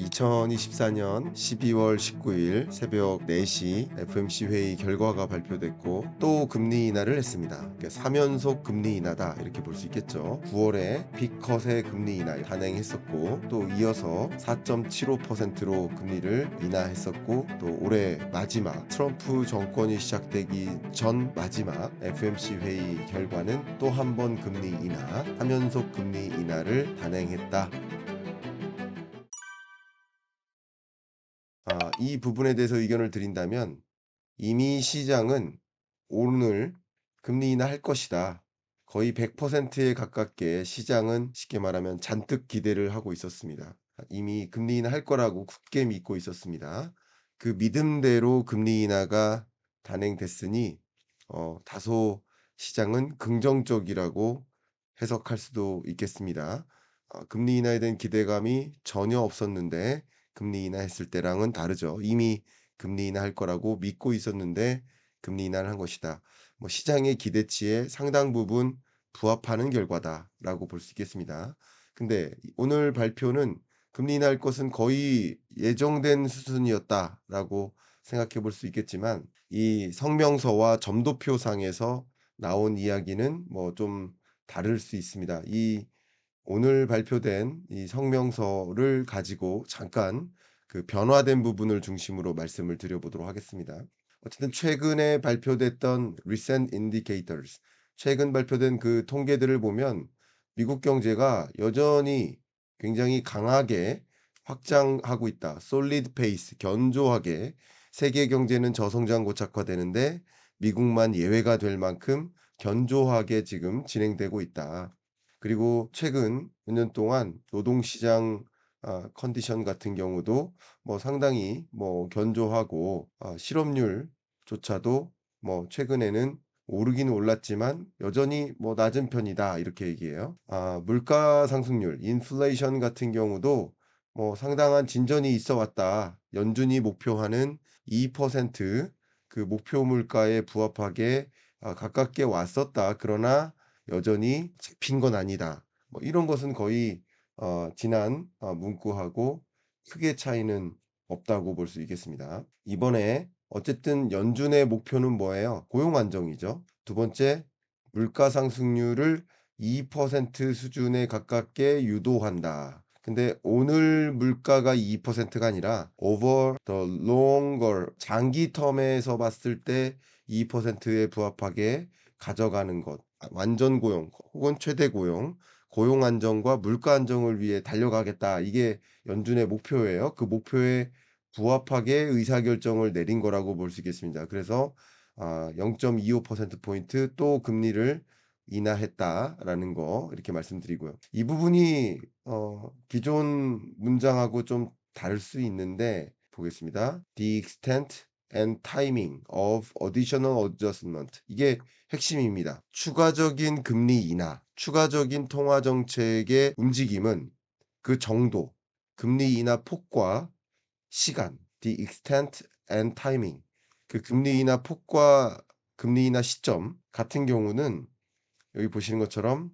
2024년 12월 19일 새벽 4시 FOMC 회의 결과가 발표됐고 또 금리 인하를 했습니다. 그러니까 3연속 금리 인하다 이렇게 볼 수 있겠죠. 9월에 빅컷의 금리 인하 단행했었고 또 이어서 4.75%로 금리를 인하했었고 또 올해 마지막 트럼프 정권이 시작되기 전 마지막 FOMC 회의 결과는 또 한 번 금리 인하, 3연속 금리 인하를 단행했다. 이 부분에 대해서 의견을 드린다면 이미 시장은 오늘 금리 인하할 것이다. 거의 100%에 가깝게 시장은 쉽게 말하면 잔뜩 기대를 하고 있었습니다. 이미 금리 인하할 거라고 굳게 믿고 있었습니다. 그 믿음대로 금리 인하가 단행됐으니 다소 시장은 긍정적이라고 해석할 수도 있겠습니다. 금리 인하에 대한 기대감이 전혀 없었는데 금리 인하했을 때랑은 다르죠. 이미 금리 인하할 거라고 믿고 있었는데 금리 인하를 한 것이다. 시장의 기대치에 상당 부분 부합하는 결과다라고 볼 수 있겠습니다. 근데 오늘 발표는 금리 인하할 것은 거의 예정된 수준이었다라고 생각해 볼 수 있겠지만 이 성명서와 점도표상에서 나온 이야기는 좀 다를 수 있습니다. 이 오늘 발표된 이 성명서를 가지고 잠깐 그 변화된 부분을 중심으로 말씀을 드려보도록 하겠습니다. 어쨌든 최근에 발표됐던 recent indicators, 최근 발표된 그 통계들을 보면 미국 경제가 여전히 굉장히 강하게 확장하고 있다. solid pace, 견조하게 세계 경제는 저성장 고착화되는데 미국만 예외가 될 만큼 견조하게 지금 진행되고 있다. 그리고 최근 몇 년 동안 노동시장 컨디션 같은 경우도 상당히 견조하고 실업률조차도 최근에는 오르긴 올랐지만 여전히 낮은 편이다 이렇게 얘기해요. 물가 상승률 인플레이션 같은 경우도 상당한 진전이 있어 왔다. 연준이 목표하는 2% 그 목표 물가에 부합하게 가깝게 왔었다. 그러나 여전히 잡힌 건 아니다. 이런 것은 거의 지난 문구하고 크게 차이는 없다고 볼 수 있겠습니다. 이번에 어쨌든 연준의 목표는 뭐예요? 고용 안정이죠. 두 번째, 물가 상승률을 2% 수준에 가깝게 유도한다. 근데 오늘 물가가 2%가 아니라 over the longer 장기 텀에서 봤을 때 2%에 부합하게 가져가는 것. 완전 고용 혹은 최대 고용, 고용 안정과 물가 안정을 위해 달려가겠다. 이게 연준의 목표예요. 그 목표에 부합하게 의사결정을 내린 거라고 볼 수 있겠습니다. 그래서 0.25% 포인트 또 금리를 인하했다라는 거 이렇게 말씀드리고요. 이 부분이 기존 문장하고 좀 다를 수 있는데 보겠습니다. The extent and timing of additional adjustment. 이게 핵심입니다. 추가적인 금리 인하, 추가적인 통화 정책의 움직임은 그 정도, 금리 인하 폭과 시간, the extent and timing. 그 금리 인하 폭과 금리 인하 시점 같은 경우는 여기 보시는 것처럼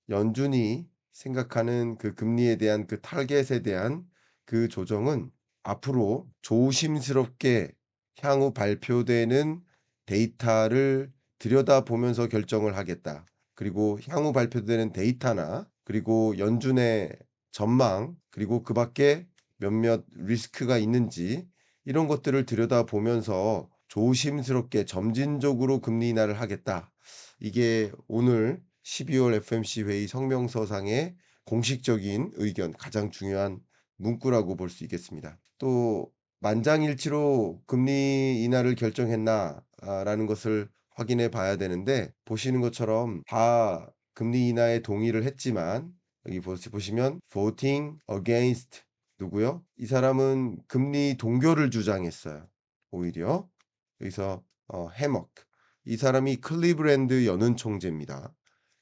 연준이 생각하는 그 금리에 대한 그 타겟에 대한 그 조정은 앞으로 조심스럽게 향후 발표되는 데이터를 들여다보면서 결정을 하겠다. 그리고 향후 발표되는 데이터나 그리고 연준의 전망 그리고 그 밖에 몇몇 리스크가 있는지 이런 것들을 들여다보면서 조심스럽게 점진적으로 금리 인하를 하겠다. 이게 오늘 12월 FOMC 회의 성명서상의 공식적인 의견, 가장 중요한 문구라고 볼 수 있겠습니다. 또 만장일치로 금리 인하를 결정했나 라는 것을 확인해 봐야 되는데 보시는 것처럼 다 금리 인하에 동의를 했지만 여기 보시면 voting against 누구요? 이 사람은 금리 동결을 주장했어요. 오히려 여기서 해먹 이 사람이 클리브랜드 연은 총재입니다.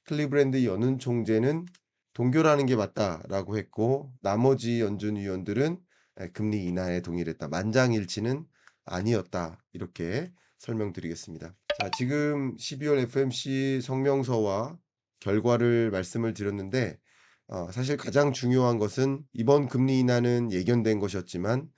클리브랜드 연은 총재는 동결하는 게 맞다라고 했고 나머지 연준 위원들은 금리 인하에 동의를 했다. 만장일치는 아니었다. 이렇게 설명드리겠습니다. 자, 지금 12월 FOMC 성명서와 결과를 말씀을 드렸는데 사실 가장 중요한 것은 이번 금리 인하는 예견된 것이었지만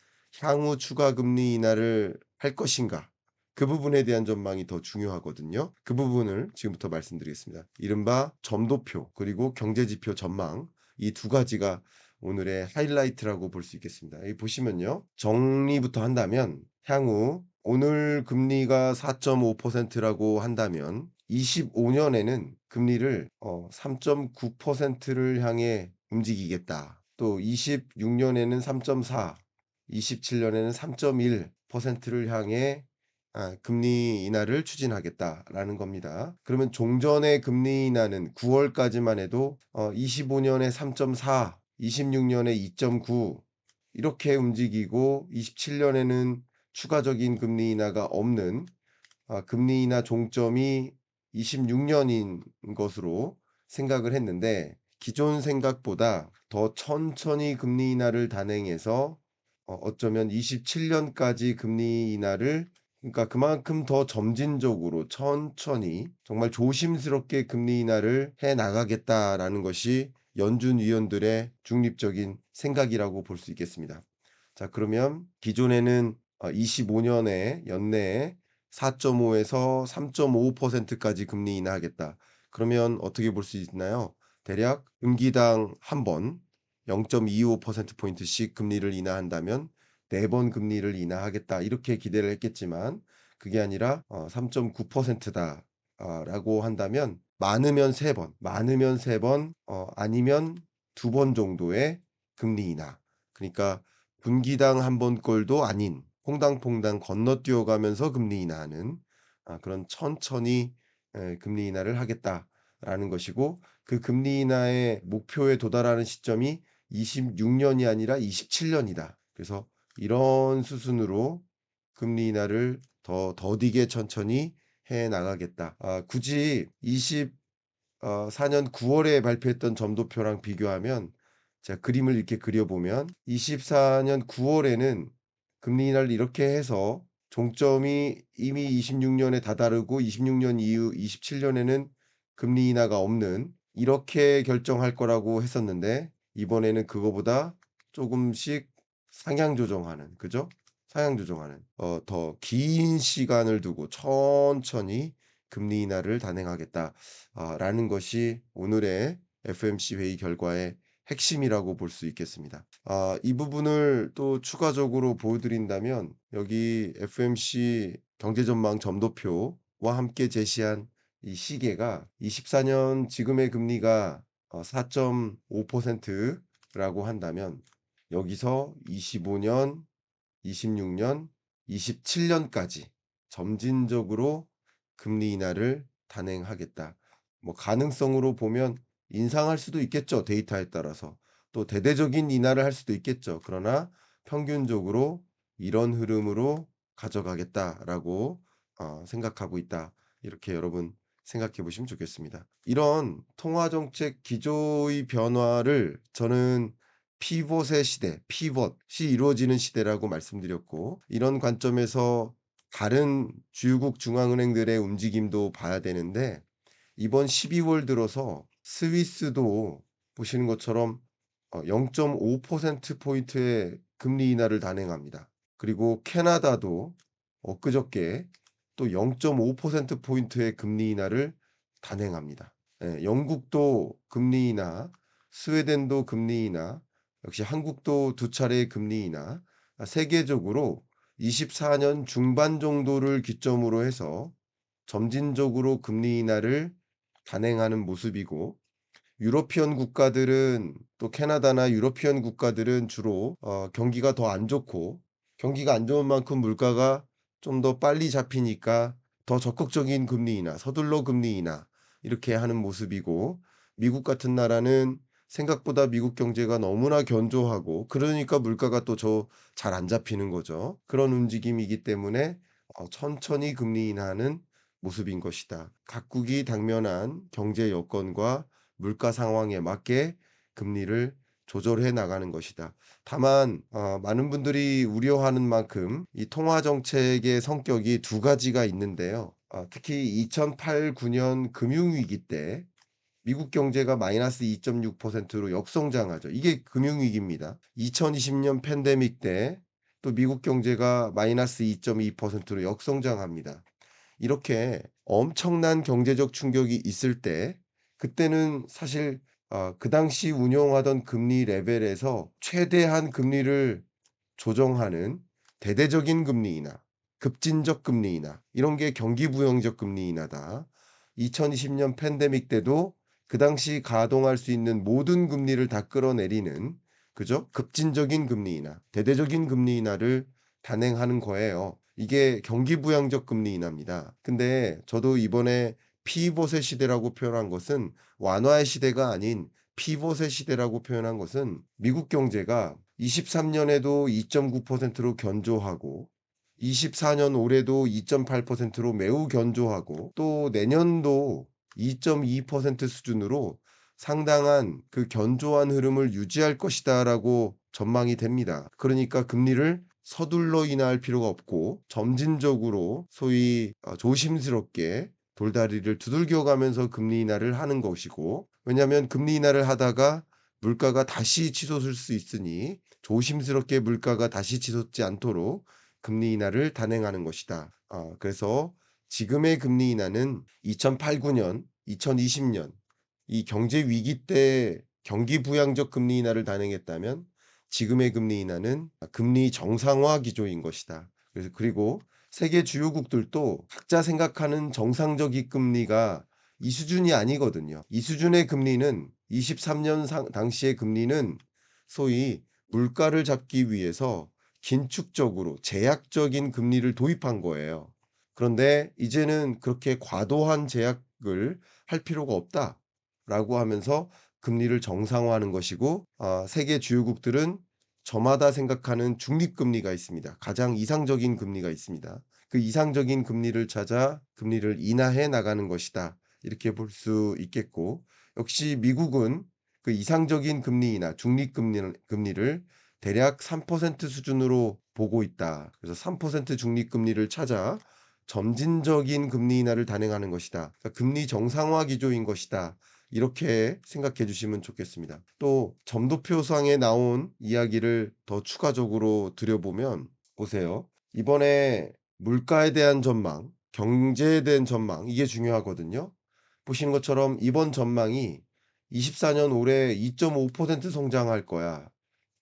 향후 추가 금리 인하를 할 것인가, 그 부분에 대한 전망이 더 중요하거든요. 그 부분을 지금부터 말씀드리겠습니다. 이른바 점도표 그리고 경제지표 전망, 이 두 가지가 오늘의 하이라이트라고 볼 수 있겠습니다. 여기 보시면요. 정리부터 한다면 향후 오늘 금리가 4.5%라고 한다면 25년에는 금리를 3.9%를 향해 움직이겠다. 또 26년에는 3.4, 27년에는 3.1%를 향해 금리 인하를 추진하겠다라는 겁니다. 그러면 종전의 금리 인하는 9월까지만 해도 25년에 3.4, 26년에 2.9 이렇게 움직이고 27년에는 추가적인 금리 인하가 없는 금리 인하 종점이 26년인 것으로 생각을 했는데, 기존 생각보다 더 천천히 금리 인하를 단행해서 어쩌면 27년까지 금리 인하를, 그러니까 그만큼 더 점진적으로 천천히 정말 조심스럽게 금리 인하를 해 나가겠다라는 것이 연준 위원들의 중립적인 생각이라고 볼 수 있겠습니다. 자, 그러면 기존에는 25년에 연내에 4.5에서 3.5%까지 금리 인하하겠다. 그러면 어떻게 볼 수 있나요? 대략 분기당 한 번 0.25% 포인트씩 금리를 인하한다면 4번 금리를 인하하겠다. 이렇게 기대를 했겠지만 그게 아니라 3.9%다 라고 한다면 많으면 3번, 많으면 3번, 아니면 2번 정도의 금리 인하. 그러니까 분기당 한 번 꼴도 아닌 퐁당퐁당 건너뛰어 가면서 금리 인하하는 그런 천천히 금리 인하를 하겠다라는 것이고, 그 금리 인하의 목표에 도달하는 시점이 26년이 아니라 27년이다. 그래서 이런 수순으로 금리 인하를 더 더디게 천천히 해 나가겠다. 굳이 4년 9월에 발표했던 점도표랑 비교하면, 제가 그림을 이렇게 그려보면 24년 9월에는 금리 인하를 이렇게 해서 종점이 이미 26년에 다다르고 26년 이후 27년에는 금리 인하가 없는, 이렇게 결정할 거라고 했었는데 이번에는 그거보다 조금씩 상향 조정하는, 그죠? 상향 조정하는 더 긴 시간을 두고 천천히 금리 인하를 단행하겠다 라는 것이 오늘의 FOMC 회의 결과의 핵심이라고 볼 수 있겠습니다. 이 부분을 또 추가적으로 보여드린다면 여기 FOMC 경제전망 점도표와 함께 제시한 이 시계가 24년 지금의 금리가 4.5%라고 한다면 여기서 25년, 26년, 27년까지 점진적으로 금리 인하를 단행하겠다. 뭐 가능성으로 보면 인상할 수도 있겠죠, 데이터에 따라서. 또 대대적인 인하를 할 수도 있겠죠. 그러나 평균적으로 이런 흐름으로 가져가겠다라고 생각하고 있다. 이렇게 여러분 생각해 보시면 좋겠습니다. 이런 통화 정책 기조의 변화를 저는 피봇의 시대, 피벗이 이루어지는 시대라고 말씀드렸고, 이런 관점에서 다른 주요국 중앙은행들의 움직임도 봐야 되는데, 이번 12월 들어서 스위스도 보시는 것처럼 0.5% 포인트의 금리 인하를 단행합니다. 그리고 캐나다도 엊그저께 또 0.5% 포인트의 금리 인하를 단행합니다. 예, 영국도 금리 인하, 스웨덴도 금리 인하, 역시 한국도 두 차례의 금리 인하, 세계적으로 24년 중반 정도를 기점으로 해서 점진적으로 금리 인하를 단행하는 모습이고, 유러피언 국가들은, 또 캐나다나 유러피언 국가들은 주로 경기가 더 안 좋고, 경기가 안 좋은 만큼 물가가 좀 더 빨리 잡히니까 더 적극적인 금리 인하, 서둘러 금리 인하 이렇게 하는 모습이고, 미국 같은 나라는 생각보다 미국 경제가 너무나 견조하고 그러니까 물가가 또 잘 안 잡히는 거죠. 그런 움직임이기 때문에 천천히 금리 인하하는 모습인 것이다. 각국이 당면한 경제 여건과 물가 상황에 맞게 금리를 조절해 나가는 것이다. 다만 많은 분들이 우려하는 만큼 이 통화 정책의 성격이 두 가지가 있는데요. 특히 2008, 9년 금융위기 때 미국 경제가 마이너스 2.6%로 역성장하죠. 이게 금융위기입니다. 2020년 팬데믹 때 또 미국 경제가 마이너스 2.2%로 역성장합니다. 이렇게 엄청난 경제적 충격이 있을 때 그때는 사실 그 당시 운용하던 금리 레벨에서 최대한 금리를 조정하는 대대적인 금리 인하, 급진적 금리 인하 이런 게 경기 부양적 금리 인하다. 2020년 팬데믹 때도 그 당시 가동할 수 있는 모든 금리를 다 끌어내리는 그죠? 급진적인 금리 인하, 대대적인 금리 인하를 단행하는 거예요. 이게 경기 부양적 금리 인하입니다. 근데 저도 이번에 피봇의 시대라고 표현한 것은 완화의 시대가 아닌 피봇의 시대라고 표현한 것은 미국 경제가 23년에도 2.9%로 견조하고 24년 올해도 2.8%로 매우 견조하고 또 내년도 2.2% 수준으로 상당한 그 견조한 흐름을 유지할 것이다라고 전망이 됩니다. 그러니까 금리를 서둘러 인하할 필요가 없고 점진적으로 소위 조심스럽게 돌다리를 두들겨 가면서 금리 인하를 하는 것이고 왜냐하면 금리 인하를 하다가 물가가 다시 치솟을 수 있으니 조심스럽게 물가가 다시 치솟지 않도록 금리 인하를 단행하는 것이다. 그래서 지금의 금리 인하는 2008-9 년, 2020년 이 경제 위기 때 경기 부양적 금리 인하를 단행했다면 지금의 금리 인하는 금리 정상화 기조인 것이다. 그리고 세계 주요국들도 각자 생각하는 정상적 이금리가 이 수준이 아니거든요. 이 수준의 금리는 23년 당시의 금리는 소위 물가를 잡기 위해서 긴축적으로 제약적인 금리를 도입한 거예요. 그런데 이제는 그렇게 과도한 제약을 할 필요가 없다라고 하면서 금리를 정상화하는 것이고 세계 주요국들은 저마다 생각하는 중립금리가 있습니다. 가장 이상적인 금리가 있습니다. 그 이상적인 금리를 찾아 금리를 인하해 나가는 것이다. 이렇게 볼 수 있겠고 역시 미국은 그 이상적인 금리 인하 금리를 대략 3% 수준으로 보고 있다. 그래서 3% 중립금리를 찾아 점진적인 금리 인하를 단행하는 것이다. 그러니까 금리 정상화 기조인 것이다. 이렇게 생각해 주시면 좋겠습니다. 또 점도표상에 나온 이야기를 더 추가적으로 들여보면 보세요. 이번에 물가에 대한 전망, 경제에 대한 전망 이게 중요하거든요. 보시는 것처럼 이번 전망이 24년 올해 2.5% 성장할 거야.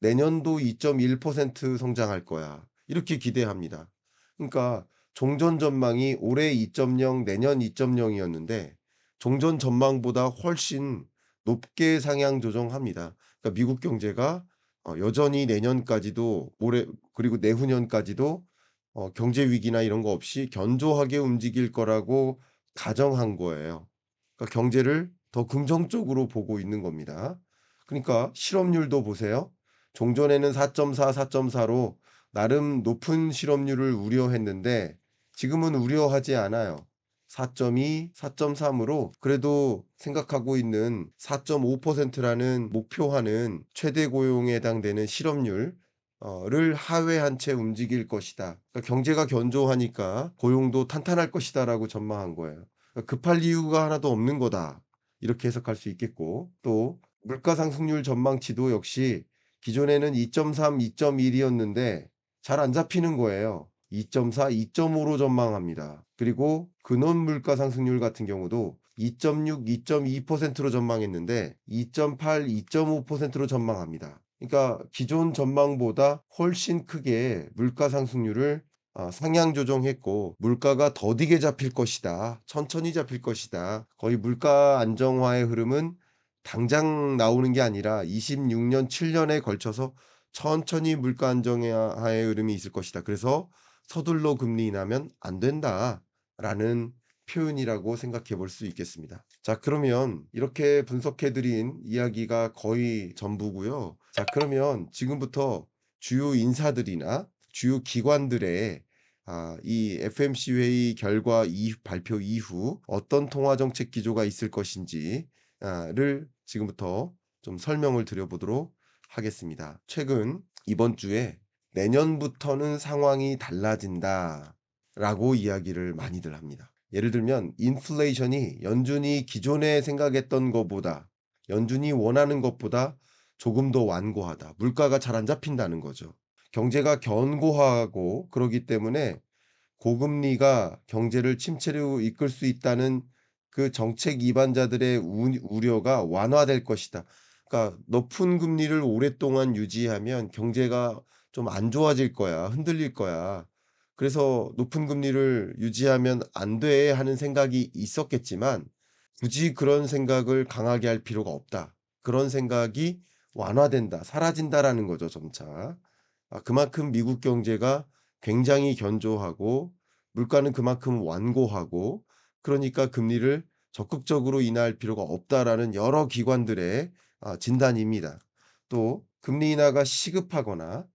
내년도 2.1% 성장할 거야. 이렇게 기대합니다. 그러니까 종전 전망이 올해 2.0 내년 2.0이었는데 종전 전망보다 훨씬 높게 상향 조정합니다. 그러니까 미국 경제가 여전히 내년까지도 올해 그리고 내후년까지도 경제 위기나 이런 거 없이 견조하게 움직일 거라고 가정한 거예요. 그러니까 경제를 더 긍정적으로 보고 있는 겁니다. 그러니까 실업률도 보세요. 종전에는 4.4, 4.4로 나름 높은 실업률을 우려했는데 지금은 우려하지 않아요. 4.2, 4.3으로 그래도 생각하고 있는 4.5%라는 목표하는 최대 고용에 해당되는 실업률 를 하회한 채 움직일 것이다. 그러니까 경제가 견조하니까 고용도 탄탄할 것이다라고 전망한 거예요. 그러니까 급할 이유가 하나도 없는 거다. 이렇게 해석할 수 있겠고 또 물가 상승률 전망치도 역시 기존에는 2.3, 2.1이었는데 잘 안 잡히는 거예요. 2.4, 2.5로 전망합니다. 그리고 근원 물가 상승률 같은 경우도 2.6, 2.2%로 전망했는데 2.8, 2.5%로 전망합니다. 그러니까 기존 전망보다 훨씬 크게 물가 상승률을 상향 조정했고 물가가 더디게 잡힐 것이다. 천천히 잡힐 것이다. 거의 물가 안정화의 흐름은 당장 나오는 게 아니라 26년, 7년에 걸쳐서 천천히 물가 안정화의 흐름이 있을 것이다. 그래서 서둘러 금리 인하면 안 된다라는 표현이라고 생각해 볼 수 있겠습니다. 자, 그러면 이렇게 분석해 드린 이야기가 거의 전부고요. 자, 그러면 지금부터 주요 인사들이나 주요 기관들의 이 FMC 회의 결과 발표 이후 어떤 통화 정책 기조가 있을 것인지 를 지금부터 좀 설명을 드려보도록 하겠습니다. 최근 이번 주에 "내년부터는 상황이 달라진다."라고 이야기를 많이들 합니다. 예를 들면 인플레이션이 연준이 기존에 생각했던 것보다 연준이 원하는 것보다 조금 더 완고하다. 물가가 잘 안 잡힌다는 거죠. 경제가 견고하고 그러기 때문에 고금리가 경제를 침체로 이끌 수 있다는 그 정책 이반자들의 우려가 완화될 것이다. 그러니까 "높은 금리를 오랫동안 유지하면 경제가 좀 안 좋아질 거야. 흔들릴 거야. 그래서 높은 금리를 유지하면 안 돼." 하는 생각이 있었겠지만 굳이 그런 생각을 강하게 할 필요가 없다. 그런 생각이 완화된다. 사라진다라는 거죠 점차. 그만큼 미국 경제가 굉장히 견조하고 물가는 그만큼 완고하고 그러니까 금리를 적극적으로 인하할 필요가 없다라는 여러 기관들의 진단입니다. 또 금리 인하가 시급하거나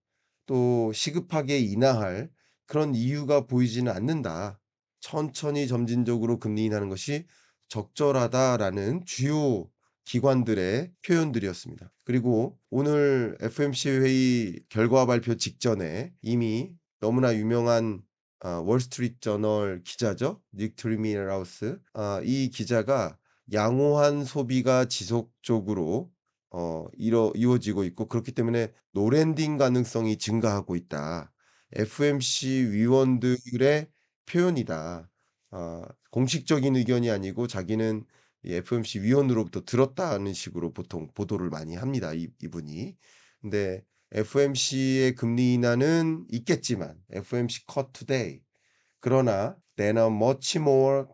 또 시급하게 인하할 그런 이유가 보이지는 않는다. 천천히 점진적으로 금리 인하하는 것이 적절하다라는 주요 기관들의 표현들이었습니다. 그리고 오늘 FOMC 회의 결과 발표 직전에 이미 너무나 유명한 월스트리트 저널 기자죠. 닉 트리미라우스. 이 기자가 양호한 소비가 지속적으로 이루어지고 있고 그렇기 때문에 노랜딩 가능성이 증가하고 있다. FOMC 위원들의 표현이다. 공식적인 의견이 아니고 자기는 이 FOMC 위원으로부터 들었다는 식으로 보통 보도를 많이 합니다, 이분이. 근데 FOMC의 금리 인하는 있겠지만 FOMC cut today. 그러나 then a much more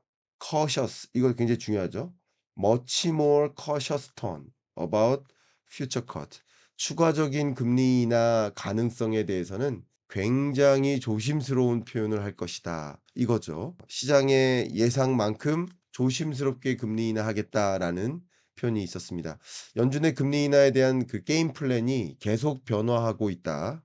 cautious 이거 굉장히 중요하죠. much more cautious tone about future cut. 추가적인 금리 인하 가능성에 대해서는 굉장히 조심스러운 표현을 할 것이다. 이거죠. 시장의 예상만큼 조심스럽게 금리 인하하겠다라는 표현이 있었습니다. 연준의 금리 인하에 대한 그 게임 플랜이 계속 변화하고 있다.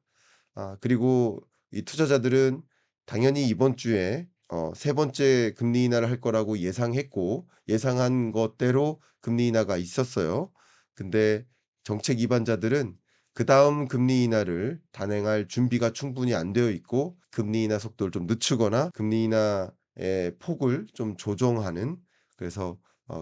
그리고 이 투자자들은 당연히 이번 주에 세 번째 금리 인하를 할 거라고 예상했고 예상한 것대로 금리 인하가 있었어요. 근데 정책 이반자들은 그다음 금리 인하를 단행할 준비가 충분히 안 되어 있고 금리 인하 속도를 좀 늦추거나 금리 인하의 폭을 좀 조정하는 그래서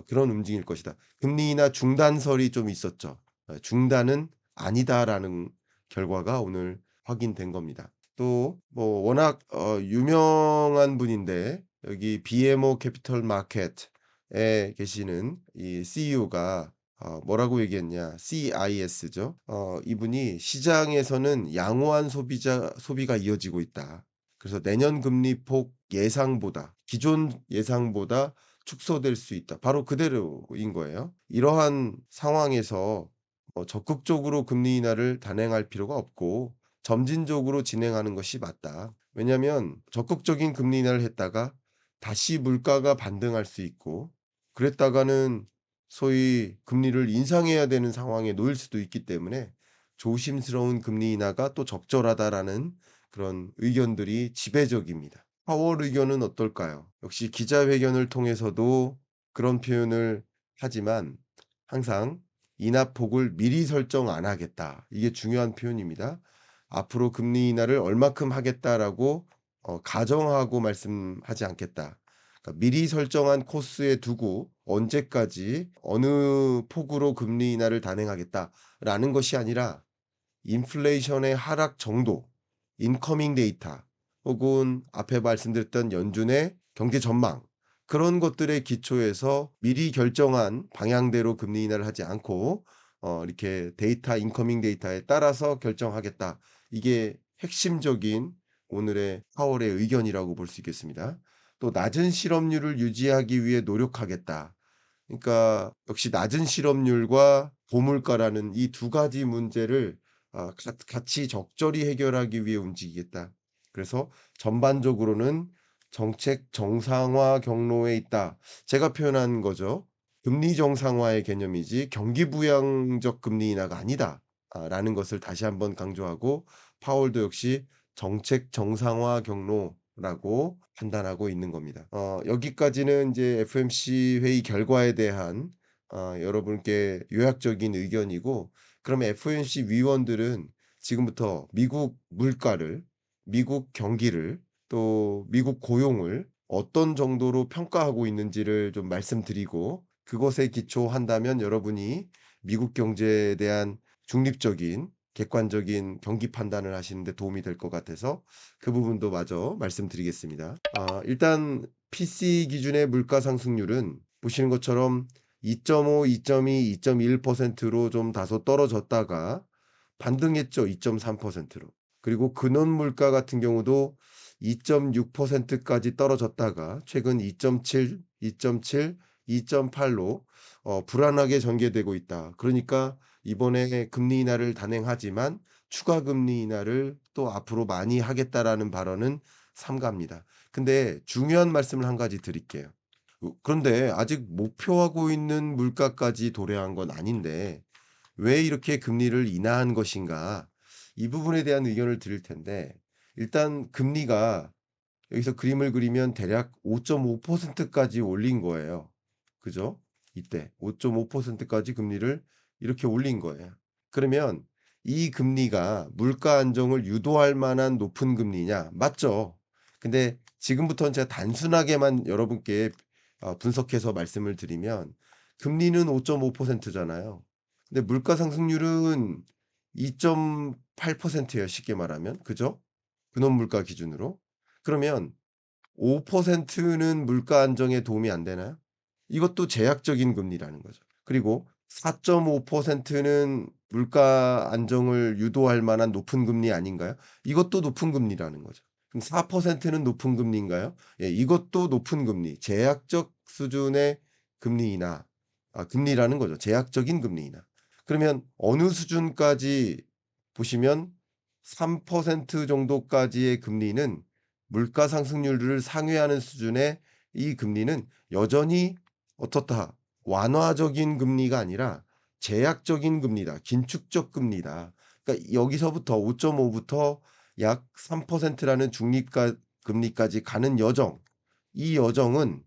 그런 움직임일 것이다. 금리 인하 중단설이 좀 있었죠. 중단은 아니다라는 결과가 오늘 확인된 겁니다. 또 뭐 워낙 유명한 분인데 여기 BMO 캐피털 마켓에 계시는 이 CEO가 뭐라고 얘기했냐. CIS죠. 이분이 "시장에서는 양호한 소비가 이어지고 있다. 그래서 내년 금리 폭 예상보다 기존 예상보다 축소될 수 있다." 바로 그대로인 거예요. 이러한 상황에서 적극적으로 금리 인하를 단행할 필요가 없고 점진적으로 진행하는 것이 맞다. 왜냐하면 적극적인 금리 인하를 했다가 다시 물가가 반등할 수 있고 그랬다가는 소위 금리를 인상해야 되는 상황에 놓일 수도 있기 때문에 조심스러운 금리 인하가 또 적절하다라는 그런 의견들이 지배적입니다. 파월 의견은 어떨까요? 역시 기자회견을 통해서도 그런 표현을 하지만 항상 "인하폭을 미리 설정 안 하겠다." 이게 중요한 표현입니다. "앞으로 금리 인하를 얼마큼 하겠다."라고 가정하고 말씀하지 않겠다. 그러니까 미리 설정한 코스에 두고 언제까지 어느 폭으로 금리 인하를 단행하겠다라는 것이 아니라 인플레이션의 하락 정도, 인커밍 데이터 혹은 앞에 말씀드렸던 연준의 경제 전망 그런 것들에 기초해서 미리 결정한 방향대로 금리 인하를 하지 않고 이렇게 데이터 인커밍 데이터에 따라서 결정하겠다. 이게 핵심적인 오늘의 파월의 의견이라고 볼 수 있겠습니다. 또 "낮은 실업률을 유지하기 위해 노력하겠다." 그러니까 역시 낮은 실업률과 고물가라는 이 두 가지 문제를 같이 적절히 해결하기 위해 움직이겠다. 그래서 전반적으로는 정책 정상화 경로에 있다. 제가 표현한 거죠. 금리 정상화의 개념이지 경기 부양적 금리 인하가 아니다. 라는 것을 다시 한번 강조하고 파월도 역시 정책 정상화 경로라고 판단하고 있는 겁니다. 여기까지는 이제 FOMC 회의 결과에 대한 여러분께 요약적인 의견이고 그러면 FOMC 위원들은 지금부터 미국 물가를, 미국 경기를 또 미국 고용을 어떤 정도로 평가하고 있는지를 좀 말씀드리고 그것에 기초한다면 여러분이 미국 경제에 대한 중립적인 객관적인 경기 판단을 하시는 데 도움이 될 것 같아서 그 부분도 마저 말씀드리겠습니다. 일단 PC 기준의 물가 상승률은 보시는 것처럼 2.5, 2.2, 2.1%로 좀 다소 떨어졌다가 반등했죠. 2.3%로. 그리고 근원 물가 같은 경우도 2.6%까지 떨어졌다가 최근 2.7, 2.7, 2.8로 불안하게 전개되고 있다. 그러니까 이번에 금리 인하를 단행하지만 추가 금리 인하를 또 앞으로 많이 하겠다라는 발언은 삼가합니다. 근데 중요한 말씀을 한 가지 드릴게요. 그런데 아직 목표하고 있는 물가까지 도래한 건 아닌데 왜 이렇게 금리를 인하한 것인가? 이 부분에 대한 의견을 드릴 텐데 일단 금리가 여기서 그림을 그리면 대략 5.5% 까지 올린 거예요. 그죠? 이때 5.5% 까지 금리를 이렇게 올린 거예요. 그러면 이 금리가 물가 안정을 유도할 만한 높은 금리냐? 맞죠. 근데 지금부터는 제가 단순하게만 여러분께 분석해서 말씀을 드리면 금리는 5.5% 잖아요. 근데 물가 상승률은 2.8% 예요, 쉽게 말하면. 그죠? 근원 물가 기준으로. 그러면 5%는 물가 안정에 도움이 안 되나요? 이것도 제약적인 금리라는 거죠. 그리고 4.5%는 물가 안정을 유도할 만한 높은 금리 아닌가요? 이것도 높은 금리라는 거죠. 그럼 4%는 높은 금리인가요? 예, 이것도 높은 금리, 제약적 수준의 금리 인하, 금리라는 거죠. 제약적인 금리 인하. 그러면 어느 수준까지 보시면 3% 정도까지의 금리는 물가 상승률을 상회하는 수준의 이 금리는 여전히 어떻다. 완화적인 금리가 아니라 제약적인 금리다. 긴축적 금리다. 그러니까 여기서부터 5.5 부터 약 3%라는 중립가 금리까지 가는 여정. 이 여정은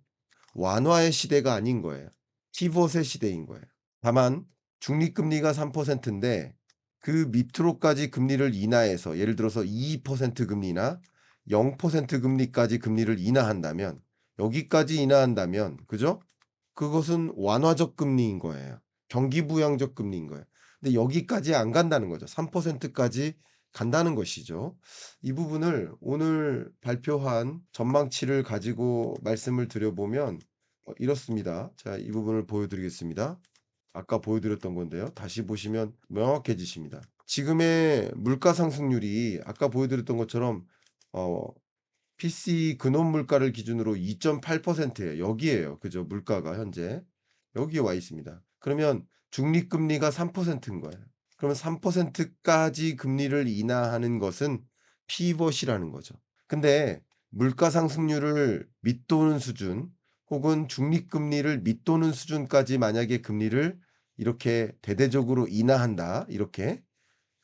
완화의 시대가 아닌 거예요. 피벗의 시대인 거예요. 다만 중립금리가 3%인데 그 밑으로까지 금리를 인하해서 예를 들어서 2% 금리나 0% 금리까지 금리를 인하한다면 여기까지 인하한다면 그죠? 그것은 완화적 금리인 거예요. 경기부양적 금리인 거예요. 근데 여기까지 안 간다는 거죠. 3%까지 간다는 것이죠. 이 부분을 오늘 발표한 전망치를 가지고 말씀을 드려보면 이렇습니다. 자, 이 부분을 보여드리겠습니다. 아까 보여드렸던 건데요. 다시 보시면 명확해지십니다. 지금의 물가 상승률이 아까 보여드렸던 것처럼 어 PC 근원 물가를 기준으로 2.8% 예요. 여기에요. 그죠? 물가가 현재. 여기에 와 있습니다. 그러면 중립금리가 3%인 거예요. 그러면 3% 까지 금리를 인하하는 것은 피벗이라는 거죠. 근데 물가 상승률을 밑도는 수준 혹은 중립금리를 밑도는 수준까지 만약에 금리를 이렇게 대대적으로 인하한다. 이렇게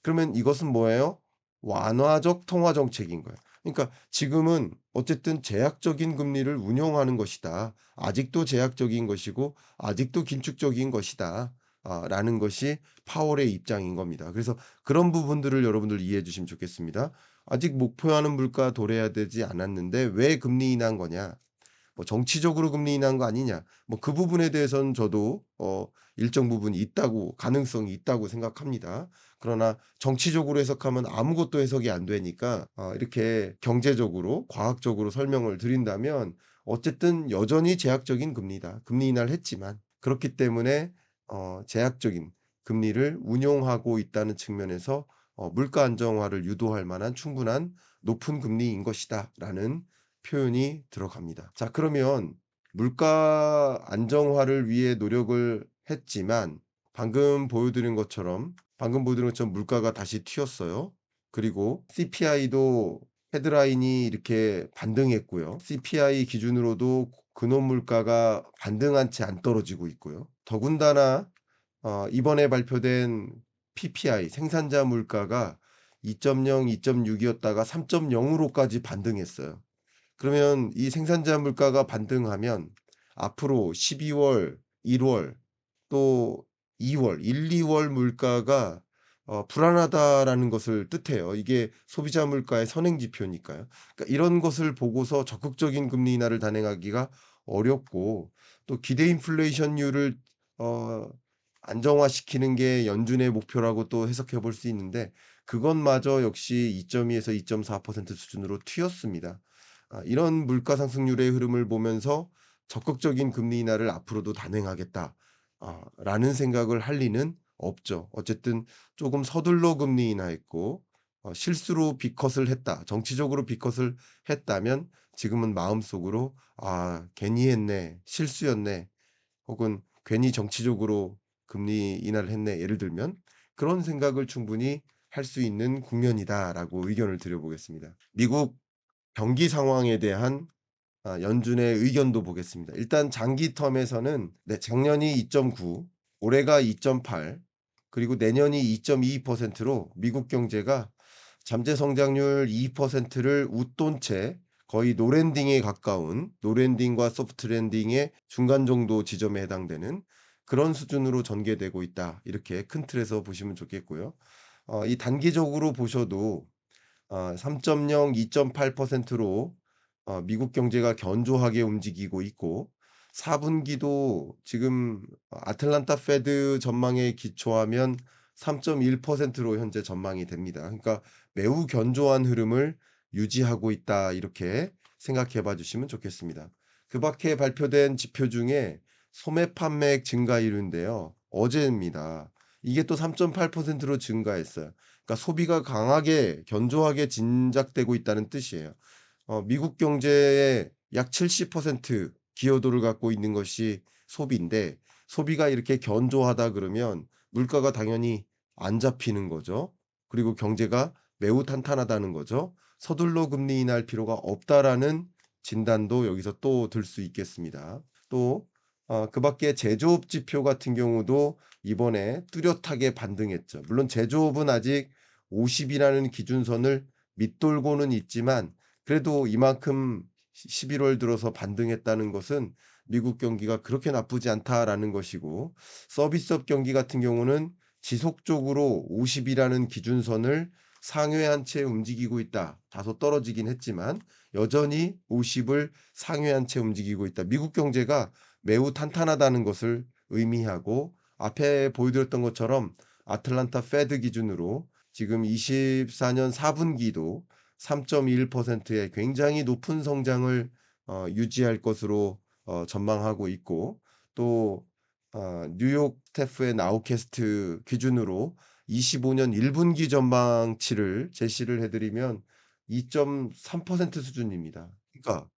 그러면 이것은 뭐예요? 완화적 통화 정책인 거예요. 그러니까 지금은 어쨌든 제약적인 금리를 운용하는 것이다. 아직도 제약적인 것이고 아직도 긴축적인 것이다. 라는 것이 파월의 입장인 겁니다. 그래서 그런 부분들을 여러분들 이해해 주시면 좋겠습니다. 아직 목표하는 물가 도래해야 되지 않았는데 왜 금리 인하한 거냐? 뭐 정치적으로 금리 인하한 거 아니냐. 뭐 그 부분에 대해서는 저도 일정 부분 있다고 가능성이 있다고 생각합니다. 그러나 정치적으로 해석하면 아무것도 해석이 안 되니까 이렇게 경제적으로 과학적으로 설명을 드린다면 어쨌든 여전히 제약적인 금리다. 금리 인하를 했지만 그렇기 때문에 제약적인 금리를 운용하고 있다는 측면에서 물가 안정화를 유도할 만한 충분한 높은 금리인 것이다라는 표현이 들어갑니다. 자, 그러면 물가 안정화를 위해 노력을 했지만 방금 보여드린 것처럼 물가가 다시 튀었어요. 그리고 CPI도 헤드라인이 이렇게 반등했고요. CPI 기준으로도 근원 물가가 반등한 채 안 떨어지고 있고요. 더군다나 이번에 발표된 PPI 생산자 물가가 2.0, 2.6이었다가 3.0으로까지 반등했어요. 그러면 이 생산자 물가가 반등하면 앞으로 12월, 1월 또 2월, 1-2월 물가가 불안하다라는 것을 뜻해요. 이게 소비자 물가의 선행 지표니까요. 그러니까 이런 것을 보고서 적극적인 금리 인하를 단행하기가 어렵고, 또 기대 인플레이션율을 어 안정화시키는 게 연준의 목표라고 또 해석해 볼 수 있는데, 그것마저 역시 2.2에서 2.4% 수준으로 튀었습니다. 이런 물가 상승률의 흐름을 보면서 '적극적인 금리 인하를 앞으로도 단행하겠다.' 라는 생각을 할 리는 없죠. 어쨌든 조금 서둘러 금리 인하했고, 실수로 빅컷을 했다, 정치적으로 빅컷을 했다면 지금은 마음속으로 '아 괜히 했네. 실수였네.' 혹은 '괜히 정치적으로 금리 인하를 했네.' 예를 들면 그런 생각을 충분히 할 수 있는 국면이다라고 의견을 드려 보겠습니다. 미국 경기 상황에 대한 연준의 의견도 보겠습니다. 일단 장기 텀에서는 네 작년이 2.9, 올해가 2.8, 그리고 내년이 2.22%로 미국 경제가 잠재 성장률 2%를 웃돈 채 거의 노랜딩에 가까운, 노랜딩과 소프트 랜딩의 중간 정도 지점에 해당되는 그런 수준으로 전개되고 있다. 이렇게 큰 틀에서 보시면 좋겠고요. 이 단기적으로 보셔도 3.0, 2.8%로 미국 경제가 견조하게 움직이고 있고, 4 분기도 지금 아틀란타 페드 전망에 기초하면 3.1%로 현재 전망이 됩니다. 그러니까 매우 견조한 흐름을 유지하고 있다, 이렇게 생각해 봐 주시면 좋겠습니다. 그 밖에 발표된 지표 중에 소매 판매액 증가율인데요. 어제입니다. 이게 또 3.8%로 증가했어요. 그러니까 소비가 강하게 견조하게 진작되고 있다는 뜻이에요. 미국 경제의 약 70% 기여도를 갖고 있는 것이 소비인데, 소비가 이렇게 견조하다 그러면 물가가 당연히 안 잡히는 거죠. 그리고 경제가 매우 탄탄하다는 거죠. '서둘러 금리 인하할 필요가 없다.'라는 진단도 여기서 또 들 수 있겠습니다. 또 그 밖에 제조업 지표 같은 경우도 이번에 뚜렷하게 반등했죠. 물론 제조업은 아직 50 이라는 기준선을 밑돌고는 있지만, 그래도 이만큼 11월 들어서 반등했다는 것은 '미국 경기가 그렇게 나쁘지 않다.'라는 것이고, 서비스업 경기 같은 경우는 지속적으로 50 이라는 기준선을 상회한 채 움직이고 있다. 다소 떨어지긴 했지만 여전히 50을 상회한 채 움직이고 있다. 미국 경제가 매우 탄탄하다는 것을 의미하고, 앞에 보여 드렸던 것처럼 아틀란타 페드 기준으로 지금 24년 4 분기도 3.21%의 굉장히 높은 성장을 유지할 것으로 전망하고 있고, 또 뉴욕 스태프의 나우캐스트 기준으로 25년 1 분기 전망치를 제시를 해 드리면 2.3% 수준입니다. 그러니까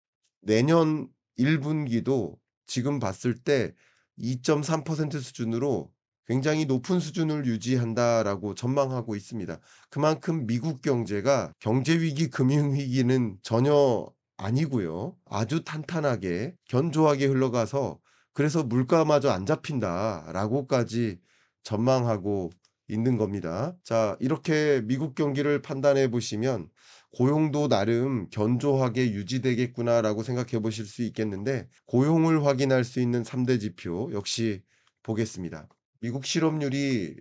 내년 1 분기도 지금 봤을 때 2.3% 수준으로 굉장히 높은 수준을 유지한다라고 전망하고 있습니다. 그만큼 미국 경제가 경제 위기, 금융 위기는 전혀 아니고요. 아주 탄탄하게 견조하게 흘러가서, 그래서 '물가마저 안 잡힌다.'라고까지 전망하고 있는 겁니다. 자, 이렇게 미국 경기를 판단해 보시면 '고용도 나름 견조하게 유지되겠구나.'라고 생각해 보실 수 있겠는데, 고용을 확인할 수 있는 3대 지표 역시 보겠습니다. 미국 실업률이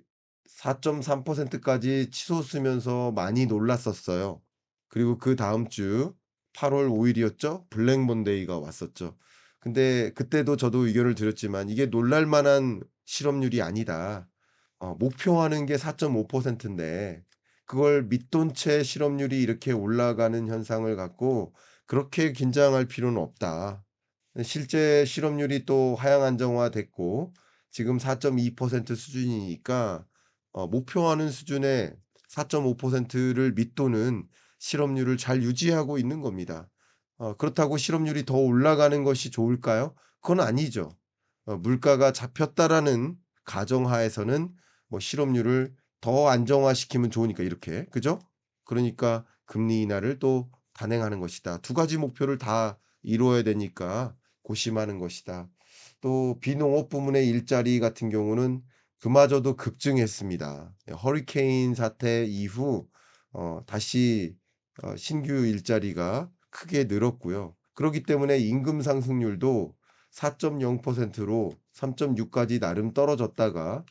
4.3% 까지 치솟으면서 많이 놀랐었어요. 그리고 그다음 주 8월 5 일이었죠. 블랙 먼데이가 왔었죠. 근데 그때도 저도 의견을 드렸지만 '이게 놀랄 만한 실업률이 아니다. 목표하는 게 4.5% 인데 그걸 밑돈 채 실업률이 이렇게 올라가는 현상을 갖고 그렇게 긴장할 필요는 없다.' 실제 실업률이 또 하향 안정화됐고 지금 4.2% 수준이니까 목표하는 수준의 4.5%를 밑도는 실업률을 잘 유지하고 있는 겁니다. 그렇다고 실업률이 더 올라가는 것이 좋을까요? 그건 아니죠. 물가가 잡혔다라는 가정하에서는 뭐 실업률을 더 안정화시키면 좋으니까 이렇게. 그죠? 그러니까 금리 인하를 또 단행하는 것이다. 두 가지 목표를 다 이루어야 되니까 고심하는 것이다. 또 비농업 부문의 일자리 같은 경우는 그마저도 급증했습니다. 허리케인 사태 이후 다시 신규 일자리가 크게 늘었고요. 그렇기 때문에 임금 상승률도 4.0%로 3.6 까지 나름 떨어졌다가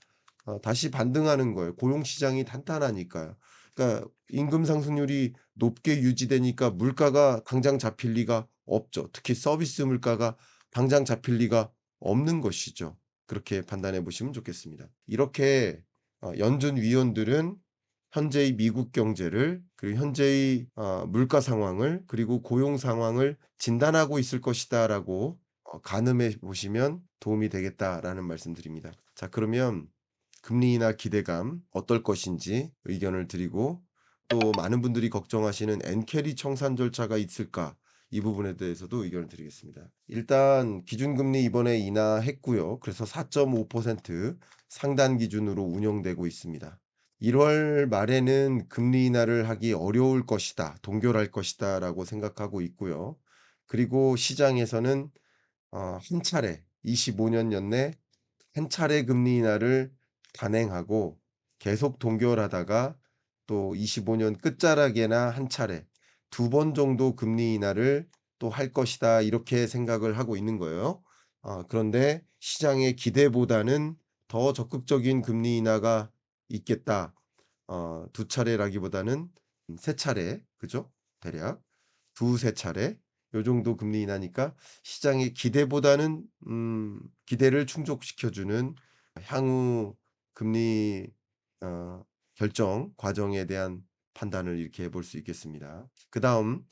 다시 반등하는 거예요. 고용 시장이 탄탄하니까요. 그러니까 임금 상승률이 높게 유지되니까 물가가 당장 잡힐 리가 없죠. 특히 서비스 물가가 당장 잡힐 리가 없는 것이죠. 그렇게 판단해 보시면 좋겠습니다. 이렇게 연준 위원들은 현재의 미국 경제를, 그리고 현재의 물가 상황을, 그리고 고용 상황을 진단하고 있을 것이다라고 가늠해 보시면 도움이 되겠다라는 말씀드립니다. 자, 그러면 금리 인하 기대감 어떨 것인지 의견을 드리고, 또 많은 분들이 걱정하시는 엔캐리 청산 절차가 있을까? 이 부분에 대해서도 의견을 드리겠습니다. 일단 기준금리 이번에 인하했고요. 그래서 4.5% 상단 기준으로 운영되고 있습니다. 1월 말에는 금리 인하를 하기 어려울 것이다, 동결할 것이다라고 생각하고 있고요. 그리고 시장에서는 한 차례 25년 연내 한 차례 금리 인하를 단행하고 계속 동결하다가 또 25년 끝자락에나 한 차례, 2번 정도 금리 인하를 또 할 것이다, 이렇게 생각을 하고 있는 거예요. 그런데 시장의 기대보다는 더 적극적인 금리 인하가 있겠다. 2 차례라기보다는 3 차례, 그죠? 대략 2-3 차례 요 정도 금리 인하니까 시장의 기대보다는 기대를 충족시켜 주는 향후 금리 어 결정 과정에 대한 판단을 이렇게 해볼 수 있겠습니다. 그다음,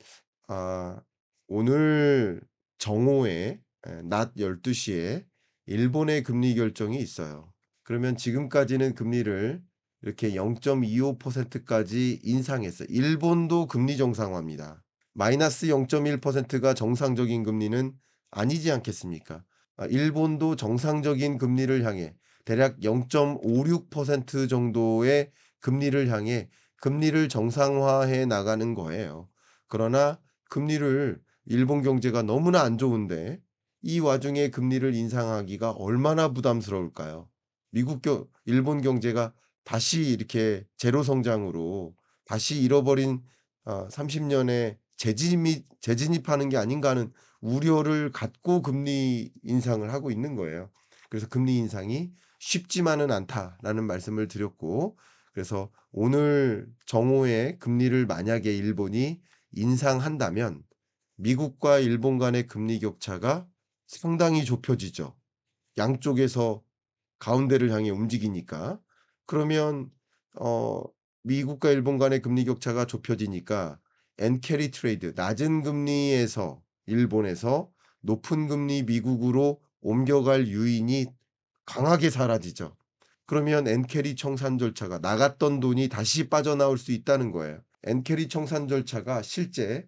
아 오늘 정오에, 낮 12 시에 일본의 금리 결정이 있어요. 그러면 지금까지는 금리를 이렇게 0.25% 까지 인상했어요. 일본도 금리 정상화입니다. 마이너스 0.1%가 정상적인 금리는 아니지 않겠습니까? 일본도 정상적인 금리를 향해 대략 0.56% 정도의 금리를 향해 금리를 정상화해 나가는 거예요. 그러나 금리를, 일본 경제가 너무나 안 좋은데 이 와중에 금리를 인상하기가 얼마나 부담스러울까요? 일본 경제가 다시 이렇게 제로 성장으로 다시 잃어버린 30 년의 재진입하는 게 아닌가 하는 우려를 갖고 금리 인상을 하고 있는 거예요. 그래서 "금리 인상이 쉽지만은 않다."라는 말씀을 드렸고, 그래서 오늘 정오에 금리를 만약에 일본이 인상한다면 미국과 일본 간의 금리 격차가 상당히 좁혀지죠. 양쪽에서 가운데를 향해 움직이니까. 그러면 어 미국과 일본 간의 금리 격차가 좁혀지니까 엔캐리 트레이드, 낮은 금리에서 일본에서 높은 금리 미국으로 옮겨갈 유인이 강하게 사라지죠. 그러면 엔캐리 청산 절차가, 나갔던 돈이 다시 빠져나올 수 있다는 거예요. 엔캐리 청산 절차가 실제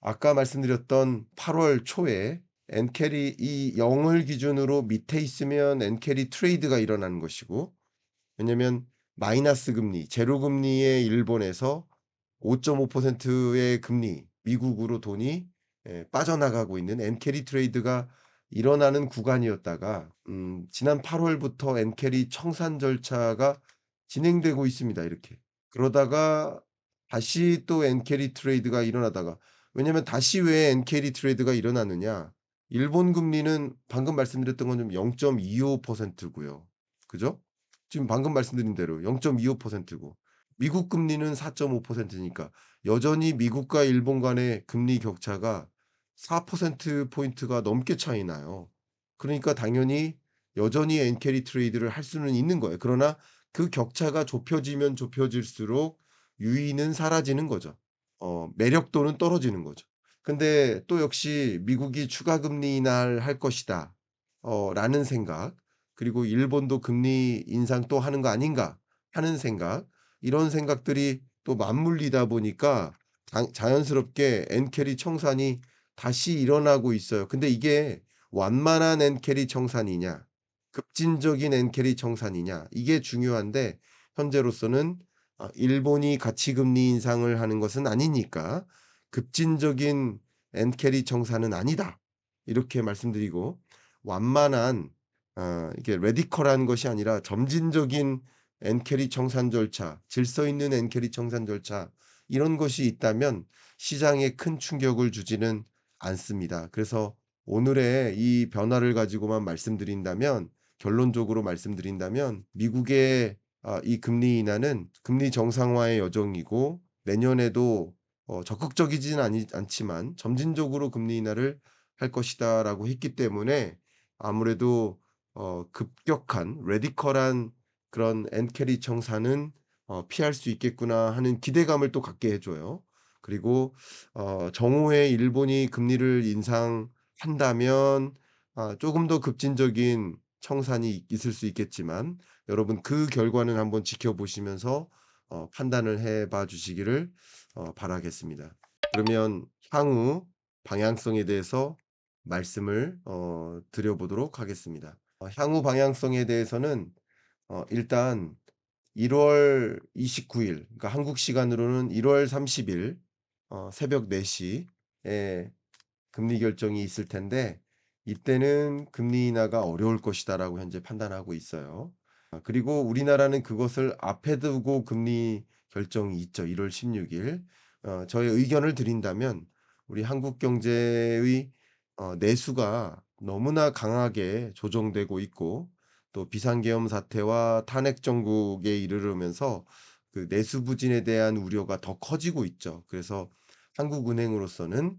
아까 말씀드렸던 8월 초에 엔캐리, 이 0을 기준으로 밑에 있으면 엔캐리 트레이드가 일어나는 것이고, 왜냐면 마이너스 금리, 제로 금리의 일본에서 5.5%의 금리 미국으로 돈이 빠져나가고 있는 엔캐리 트레이드가 일어나는 구간이었다가 지난 8 월부터 엔캐리 청산 절차가 진행되고 있습니다, 이렇게. 그러다가 다시 또 엔캐리 트레이드가 일어나다가, 왜냐면 다시 왜 엔캐리 트레이드가 일어나느냐. 일본 금리는 방금 말씀드렸던 건 좀 0.25% 고요. 그죠? 지금 방금 말씀드린 대로 0.25% 고 미국 금리는 4.5% 니까 여전히 미국과 일본 간의 금리 격차가 4% 포인트가 넘게 차이 나요. 그러니까 당연히 여전히 엔캐리 트레이드를 할 수는 있는 거예요. 그러나 그 격차가 좁혀지면 좁혀질수록 유의는 사라지는 거죠. 매력도는 떨어지는 거죠. 근데 또 역시 '미국이 추가 금리 인하를 할 것이다.' 라는 생각, 그리고 '일본도 금리 인상 또 하는 거 아닌가.' 하는 생각, 이런 생각들이 또 맞물리다 보니까 자연스럽게 엔캐리 청산이 다시 일어나고 있어요. 근데 이게 완만한 엔캐리 청산이냐, 급진적인 엔캐리 청산이냐, 이게 중요한데 현재로서는 일본이 가치 금리 인상을 하는 것은 아니니까 "급진적인 엔캐리 청산은 아니다." 이렇게 말씀드리고, 완만한, 이게 레디컬한 것이 아니라 점진적인 엔캐리 청산 절차, 질서 있는 엔캐리 청산 절차, 이런 것이 있다면 시장에 큰 충격을 주지는 않습니다. 그래서 오늘의 이 변화를 가지고만 말씀드린다면 결론적으로 말씀드린다면 미국의 이 금리 인하는 금리 정상화의 여정이고 내년에도 적극적이진 않지만 점진적으로 금리 인하를 할 것이다라고 했기 때문에 아무래도 급격한 레디컬한 그런 엔캐리 청산은 피할 수 있겠구나 하는 기대감을 또 갖게 해 줘요. 그리고 정오에 일본이 금리를 인상한다면 쪼금 더 급진적인 청산이 있을 수 있겠지만 여러분 그 결과는 한번 지켜보시면서 판단을 해 봐 주시기를 바라겠습니다. 그러면 향후 방향성에 대해서 말씀을 드려 보도록 하겠습니다. 향후 방향성에 대해서는 일단 1월 29일 그러니까 한국 시간으로는 1월 30일 새벽 4 시에 금리 결정이 있을 텐데 이때는 '금리 인하가 어려울 것이다.'라고 현재 판단하고 있어요. 그리고 우리나라는 그것을 앞에 두고 금리 결정이 있죠. 1월 16 일. 저의 의견을 드린다면 우리 한국 경제의 내수가 너무나 강하게 조정되고 있고 또 비상계엄 사태와 탄핵 정국에 이르르면서 그 내수 부진에 대한 우려가 더 커지고 있죠. 그래서 한국은행으로서는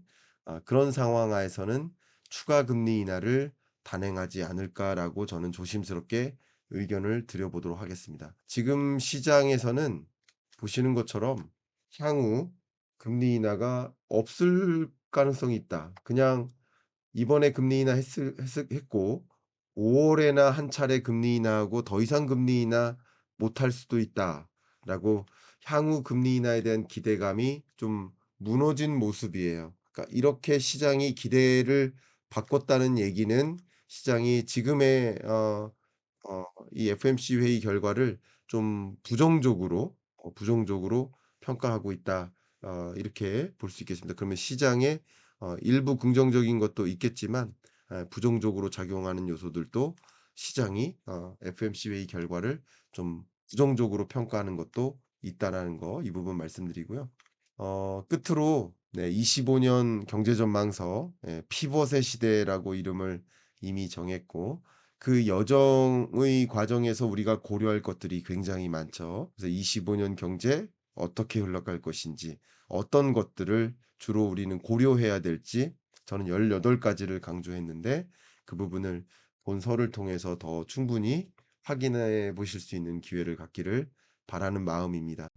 그런 상황 하에서는 '추가 금리 인하를 단행하지 않을까.'라고 저는 조심스럽게 의견을 드려 보도록 하겠습니다. 지금 시장에서는 보시는 것처럼 향후 금리 인하가 없을 가능성이 있다. 그냥 이번에 금리 인하 했고 5 월에나 한 차례 금리 인하하고 더 이상 금리 인하 못할 수도 있다라고 향후 금리 인하에 대한 기대감이 좀 무너진 모습이에요. 그러니까 이렇게 시장이 기대를 바꿨다는 얘기는 시장이 지금의 이 FMC 회의 결과를 좀 부정적으로 평가하고 있다. 이렇게 볼 수 있겠습니다. 그러면 시장에 일부 긍정적인 것도 있겠지만 부정적으로 작용하는 요소들도 시장이 FMC 회의 결과를 좀 부정적으로 평가하는 것도 있다라는 거 이 부분 말씀드리고요. 끝으로 네 25년 경제 전망서 피벗의 시대라고 이름을 이미 정했고 그 여정의 과정에서 우리가 고려할 것들이 굉장히 많죠. 그래서 25년 경제 어떻게 흘러갈 것인지 어떤 것들을 주로 우리는 고려해야 될지 저는 18 가지를 강조했는데 그 부분을 본서를 통해서 더 충분히 확인해 보실 수 있는 기회를 갖기를 바라는 마음입니다.